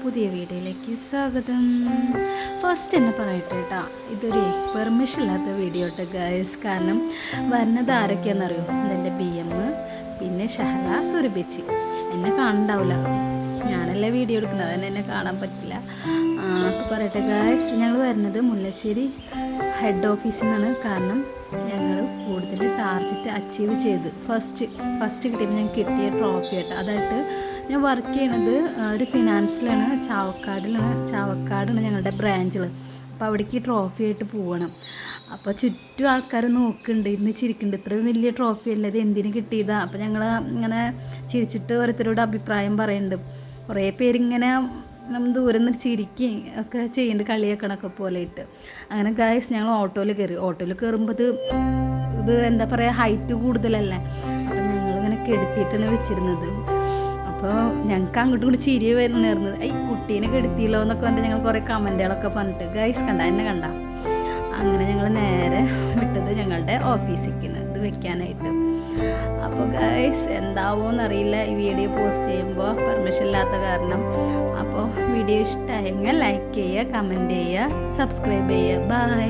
പുതിയ വീഡിയോയിലേക്ക് സ്വാഗതം. ഫസ്റ്റ് എന്നെ പറയട്ടെ കേട്ടോ, ഇതൊരു പെർമിഷൻ ഇല്ലാത്ത വീഡിയോ കേട്ടോ ഗൈസ്. കാരണം വരുന്നത് ആരൊക്കെയാണെന്നറിയോ? ഇതെൻ്റെ BM, പിന്നെ ഷഹല, സുരഭിച്ചി. എന്നെ കാണണ്ടാവില്ല, ഞാനല്ലേ വീഡിയോ എടുക്കുന്നത്, അതന്നെ എന്നെ കാണാൻ പറ്റില്ല. അപ്പോൾ പറയട്ടെ ഗൈസ്, ഞങ്ങൾ വരുന്നത് മുല്ലശ്ശേരി ഹെഡ് ഓഫീസിൽ നിന്നാണ്. കാരണം ഞങ്ങൾ കൂടുതൽ ടാർഗറ്റ് അച്ചീവ് ചെയ്ത് ഫസ്റ്റ് കിട്ടിയപ്പോൾ ഞങ്ങൾക്ക് കിട്ടിയ ട്രോഫി ആയിട്ട്. അതായിട്ട് ഞാൻ വർക്ക് ചെയ്യണത് ഒരു ഫിനാൻസിലാണ്, ചാവക്കാടാണ് ഞങ്ങളുടെ ബ്രാഞ്ചിൽ. അപ്പോൾ അവിടേക്ക് ട്രോഫി ആയിട്ട് പോകണം. അപ്പോൾ ചുറ്റും ആൾക്കാർ നോക്കുന്നുണ്ട്, ഇരുന്ന് ചിരിക്കുന്നുണ്ട്. ഇത്രയും വലിയ ട്രോഫി അല്ലേ, ഇത് എന്തിനു കിട്ടിയതാണ്. അപ്പോൾ ഞങ്ങൾ ഇങ്ങനെ ചിരിച്ചിട്ട് ഓരോരുത്തരോട് അഭിപ്രായം പറയുന്നുണ്ട്. കുറേ പേരിങ്ങനെ ദൂരം നിന്ന് ചിരിക്കുകയും ഒക്കെ ചെയ്യുന്നുണ്ട്, കളിയാക്കണമൊക്കെ പോലെ ഇട്ട്. അങ്ങനെ ഗായ്സ് ഞങ്ങൾ ഓട്ടോയിൽ കയറുമ്പോൾ ഇത് എന്താ പറയുക, ഹൈറ്റ് കൂടുതലല്ലേ. അപ്പോൾ ഞങ്ങളിങ്ങനെ കെടുത്തിയിട്ടാണ് വെച്ചിരുന്നത്. അപ്പോൾ ഞങ്ങൾക്ക് അങ്ങോട്ടും ഇങ്ങോട്ട് ചിരി നേർന്നത്, കുട്ടീനെ കെടുത്തിയല്ലോ എന്നൊക്കെ പറഞ്ഞിട്ട് ഞങ്ങൾ കുറേ കമൻറ്റുകളൊക്കെ പറഞ്ഞിട്ട് ഗൈസ് കണ്ട. അങ്ങനെ ഞങ്ങൾ നേരെ വിട്ടത് ഞങ്ങളുടെ ഓഫീസിലേക്കാണ് ഇത് വെക്കാനായിട്ട്. അപ്പോൾ ഗൈസ് എന്താവുമെന്നറിയില്ല ഈ വീഡിയോ പോസ്റ്റ് ചെയ്യുമ്പോൾ, പെർമിഷൻ ഇല്ലാത്ത കാരണം. അപ്പോൾ വീഡിയോ ഇഷ്ടമായെങ്കിൽ ലൈക്ക് ചെയ്യുക, കമൻറ്റ് ചെയ്യുക, സബ്സ്ക്രൈബ് ചെയ്യുക. ബൈ.